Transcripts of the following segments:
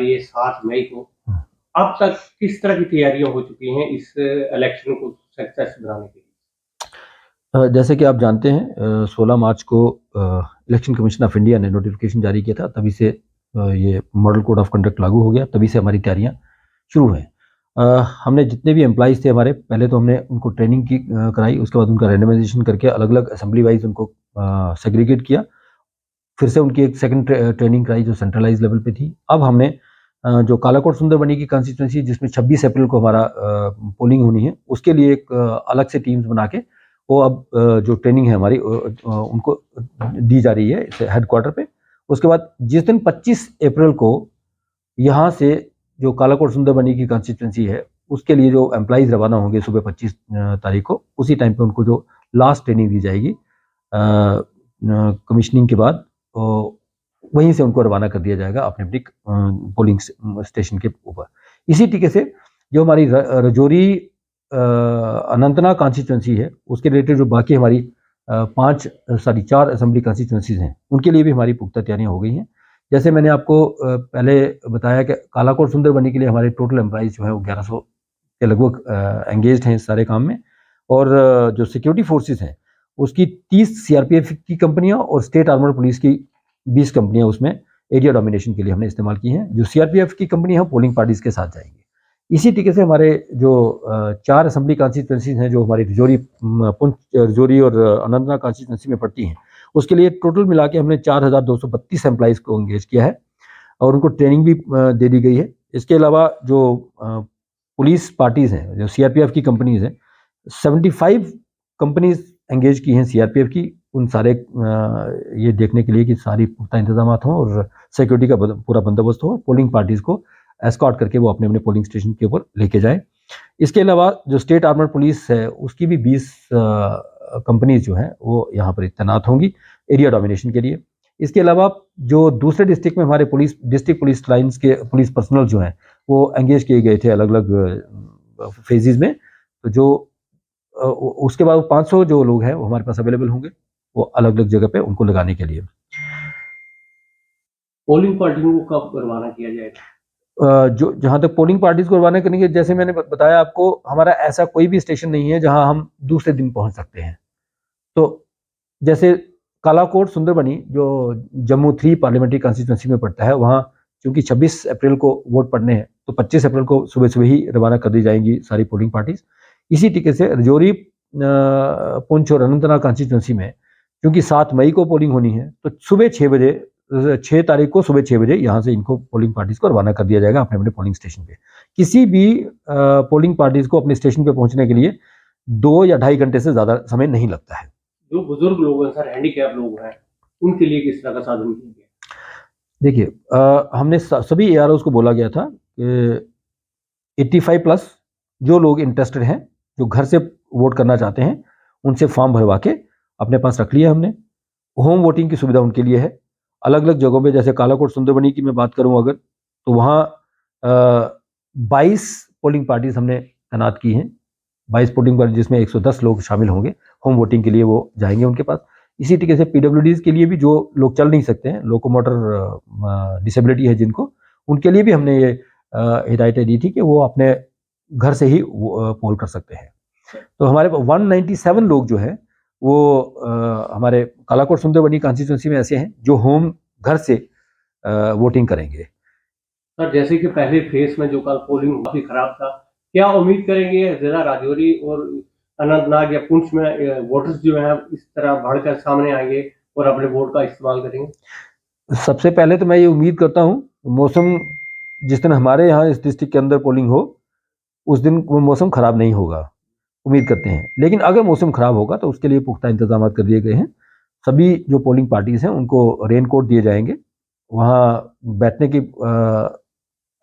रही है 7 मई को। अब तक किस तरह की तैयारियां हो चुकी हैं इस इलेक्शन को सक्सेस बनाने के लिए? जैसे कि आप जानते हैं 16 मार्च को इलेक्शन कमीशन ऑफ इंडिया ने नोटिफिकेशन जारी किया था, तभी से ये मॉडल कोड ऑफ कंडक्ट लागू हो गया, तभी से हमारी तैयारियां शुरू हैं। हमने जितने भी एम्प्लॉइज़ थे हमारे, पहले तो हमने उनको ट्रेनिंग की कराई, उसके बाद उनका रैंडमाइजेशन करके अलग अलग असेंबली वाइज उनको सेग्रीगेट किया, फिर से उनकी एक सेकंड ट्रेनिंग कराई जो सेंट्रलाइज लेवल पे थी। अब हमने जो कालाकोट सुंदरबनी की कॉन्स्टिट्यूंसी जिसमें 26 अप्रैल को हमारा पोलिंग होनी है, उसके लिए एक अलग से टीम्स बना के वो अब जो ट्रेनिंग है हमारी उनको दी जा रही है हेडक्वार्टर पे। उसके बाद जिस दिन 25 अप्रैल को यहाँ से जो कालाकोट सुंदरबनी की कॉन्स्टिट्यूंसी है उसके लिए जो एम्प्लॉइज रवाना होंगे सुबह 25 तारीख को, उसी टाइम पे उनको जो लास्ट ट्रेनिंग दी जाएगी कमीशनिंग के बाद, वहीं से उनको रवाना कर दिया जाएगा अपने अपनी पोलिंग स्टेशन के ऊपर। इसी तरीके से जो हमारी रजौरी अनंतनाग कॉन्स्टिट्यूंसी है उसके रिलेटेड जो बाकी हमारी 4 असेंबली कॉन्स्टिट्यूंसीज हैं उनके लिए भी हमारी पुख्ता तैयारियां हो गई हैं। जैसे मैंने आपको पहले बताया कि कालाकोट सुंदरबनी के लिए हमारे टोटल एम्प्लॉइज जो है वो 1100 के लगभग एंगेज्ड हैं इस सारे काम में, और जो सिक्योरिटी फोर्सेस हैं उसकी 30 सीआरपीएफ की कंपनियां और स्टेट आर्मर्ड पुलिस की 20 कंपनियां उसमें एरिया डोमिनेशन के लिए हमने इस्तेमाल की हैं। जो सीआरपीएफ की कंपनी है पोलिंग पार्टीज के साथ जाएंगी। इसी तरीके से हमारे जो 4 असेंबली कॉन्स्टिट्यूंसीज हैं जो हमारी रजौरी और अनंतनाग कॉन्स्टिट्यूंसी में पड़ती हैं, उसके लिए टोटल मिला के हमने 4232 एम्प्लॉइज को एंगेज किया है और उनको ट्रेनिंग भी दे दी गई है। इसके अलावा जो पुलिस पार्टीज हैं, जो सीआरपीएफ की कंपनीज हैं, 75 कंपनीज एंगेज की हैं सीआरपीएफ की, उन सारे ये देखने के लिए कि सारी पुख्ता इंतजाम हों और सिक्योरिटी का पूरा बंदोबस्त हो, पोलिंग पार्टीज को एस्कॉर्ट करके वो अपने अपने पोलिंग स्टेशन के ऊपर लेके जाए। इसके अलावा जो स्टेट आर्मर्ड पुलिस है उसकी भी 20 कंपनीज जो हैं वो यहाँ पर तैनात होंगी एरिया डोमिनेशन के लिए। इसके अलावा जो दूसरे डिस्ट्रिक्ट में हमारे डिस्ट्रिक्ट पुलिस लाइंस के पुलिस पर्सनल जो हैं वो एंगेज किए गए थे अलग अलग फेजेस में। तो जो उसके बाद 500 जो लोग हैं वो हमारे पास अवेलेबल होंगे वो अलग अलग जगह पे उनको लगाने के लिए। पोलिंग पार्टियों को कब रवाना किया जाएगा? जो जहाँ तक पोलिंग पार्टीज को रवाना करने के, जैसे मैंने बताया आपको, हमारा ऐसा कोई भी स्टेशन नहीं है जहां हम दूसरे दिन पहुंच सकते हैं। तो जैसे कालाकोट सुंदरबनी जो जम्मू 3 पार्लियामेंट्री कॉन्स्टिट्यूंसी में पड़ता है, वहाँ क्योंकि 26 अप्रैल को वोट पड़ने हैं तो 25 अप्रैल को सुबह सुबह ही रवाना कर दी जाएंगी सारी पोलिंग पार्टीज। इसी तरीके से रजौरी पुंछ और अनंतनाग कॉन्स्टिट्यूंसी में क्योंकि 7 मई को पोलिंग होनी है तो सुबह 6 बजे 6 तारीख को सुबह 6 बजे यहाँ से इनको पोलिंग पार्टीज को रवाना कर दिया जाएगा अपने अपने पोलिंग स्टेशन पे। किसी भी पोलिंग पार्टीज को अपने स्टेशन पे पहुंचने के लिए 2 या 2.5 घंटे से ज़्यादा समय नहीं लगता है। जो बुजुर्ग लोग हैं सर, हैंडीकैप लोग हैं, उनके लिए किस तरह का साधन किया गया? देखिए हमने सभी एआरओज को बोला गया था कि 85 प्लस जो लोग इंटरेस्टेड हैं, जो घर से वोट करना चाहते हैं, उनसे फॉर्म भरवा के अपने पास रख लिया हमने। होम वोटिंग की सुविधा उनके लिए है। अलग अलग जगहों पे, जैसे कालाकोट सुंदरबनी की मैं बात करूं अगर, तो वहाँ 22 पोलिंग पार्टीज हमने तैनात की हैं। 22 पोलिंग पार्टी जिसमें 110 लोग शामिल होंगे होम वोटिंग के लिए, वो जाएंगे उनके पास। इसी तरीके से पीडब्ल्यूडीज के लिए भी जो लोग चल नहीं सकते हैं, लोकोमोटर डिसेबिलिटी है जिनको, उनके लिए भी हमने ये हिदायतें दी थी कि वो अपने घर से ही पोल कर सकते हैं। तो हमारे 197 लोग जो है वो हमारे कालाकोट सुंदरबनी कॉन्स्टिट्यूंसी में ऐसे हैं जो होम घर से वोटिंग करेंगे। सर जैसे कि पहले फेज में जो कल पोलिंग काफी खराब था, क्या उम्मीद करेंगे जिला राजौरी और अनंतनाग या पुंछ में वोटर्स जो हैं इस तरह बढ़कर सामने आएंगे और अपने वोट का इस्तेमाल करेंगे? सबसे पहले तो मैं ये उम्मीद करता हूँ मौसम जिस दिन हमारे यहाँ इस डिस्ट्रिक्ट के अंदर पोलिंग हो उस दिन वो मौसम खराब नहीं होगा, उम्मीद करते हैं। लेकिन अगर मौसम खराब होगा तो उसके लिए पुख्ता इंतजाम कर दिए गए हैं। सभी जो पोलिंग पार्टीज हैं उनको रेन कोट दिए जाएंगे, वहाँ बैठने की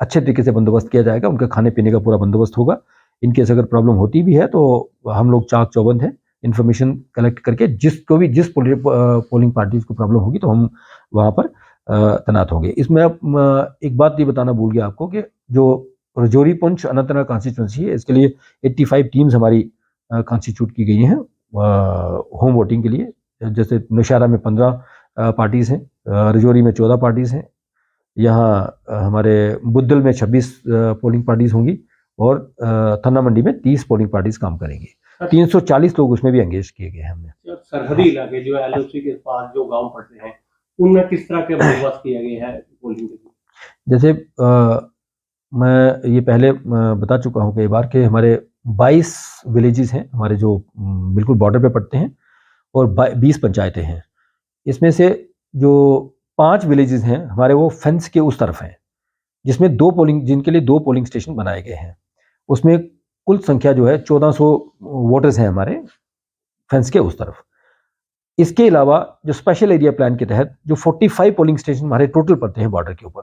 अच्छे तरीके से बंदोबस्त किया जाएगा, उनके खाने पीने का पूरा बंदोबस्त होगा। इनकेस अगर प्रॉब्लम होती भी है तो हम लोग चाक चौबंद हैं, इन्फॉर्मेशन कलेक्ट करके जिस पोलिंग पार्टीज को प्रॉब्लम होगी तो हम वहाँ पर तैनात होंगे। इसमें एक बात ये बताना भूल गया आपको कि जो रजौरी पुंछ अनंतनाग कॉन्स्टिट्यूंसी है इसके लिए 85 टीम्स हमारी कॉन्स्टिट्यूट की गई हैं होम वोटिंग के लिए। जैसे नौशहरा में 15 पार्टीज हैं, रजौरी में 14 पार्टीज हैं, यहाँ हमारे बुद्धल में 26 पोलिंग पार्टीज होंगी और थन्ना मंडी में 30 पोलिंग पार्टीज काम करेंगी। 340 लोग उसमें भी एंगेज किए गए हैं हमने। सरहदी इलाके जो है एलओसी के पास जो गांव पड़ते हैं उनमें किस तरह के बंदोबस्त किया गया है पोलिंग के लिए? जैसे मैं ये पहले बता चुका हूँ कई बार कि हमारे 22 विलेजेस हैं हमारे जो बिल्कुल बॉर्डर पे पड़ते हैं और 20 पंचायतें हैं। इसमें से जो 5 विलेजेस हैं हमारे वो फेंस के उस तरफ हैं, जिसमें जिनके लिए 2 पोलिंग स्टेशन बनाए गए हैं। उसमें कुल संख्या जो है 1400 वोटर्स हैं हमारे फेंस के उस तरफ। इसके अलावा जो स्पेशल एरिया प्लान के तहत जो 45 पोलिंग स्टेशन हमारे टोटल पड़ते हैं बॉर्डर के ऊपर,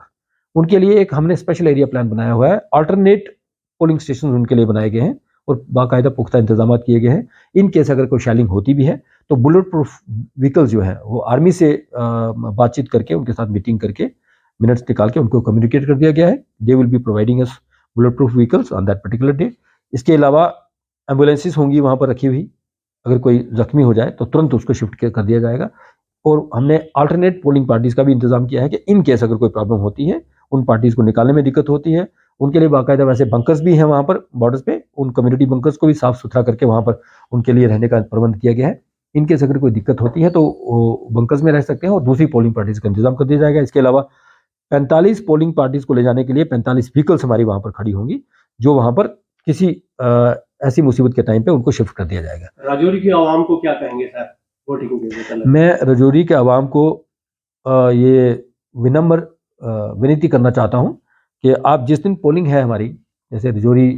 उनके लिए एक हमने स्पेशल एरिया प्लान बनाया हुआ है। अल्टरनेट पोलिंग स्टेशन उनके लिए बनाए गए हैं और बाकायदा पुख्ता इंतजाम किए गए हैं। इन केस अगर कोई शेलिंग होती भी है तो बुलेट प्रूफ व्हीकल्स जो है वो आर्मी से बातचीत करके उनके साथ मीटिंग करके मिनट्स निकाल के उनको कम्युनिकेट कर दिया गया है। They will be providing us bullet proof vehicles on that particular day. इसके अलावा एम्बुलेंसेस होंगी वहाँ पर रखी हुई, अगर कोई जख्मी हो जाए तो तुरंत उसको शिफ्ट कर दिया जाएगा। और हमने अल्टरनेट पोलिंग पार्टीज का भी इंतजाम किया है कि इन केस अगर कोई प्रॉब्लम होती है, उन पार्टीज को निकालने में दिक्कत होती है, उनके लिए बाकायदा वैसे बंकर्स भी हैं वहाँ पर बॉर्डर्स पे, उन कम्युनिटी बंकर्स को भी साफ सुथरा करके वहाँ पर उनके लिए रहने का प्रबंध किया गया है। इन केस अगर कोई दिक्कत होती है तो वो बंकर्स में रह सकते हैं और दूसरी पोलिंग पार्टीज का इंतजाम कर दिया जाएगा। इसके अलावा 45 पोलिंग पार्टीज को ले जाने के लिए 45 व्हीकल्स हमारी वहाँ पर खड़ी होंगी, जो वहाँ पर किसी ऐसी मुसीबत के टाइम पे उनको शिफ्ट कर दिया जाएगा। राजौरी की आवाम को क्या कहेंगे सर वोटिंग के लिए? मैं राजौरी के आवाम को ये विनम्र विनती करना चाहता हूँ कि आप जिस दिन पोलिंग है हमारी, जैसे राजौरी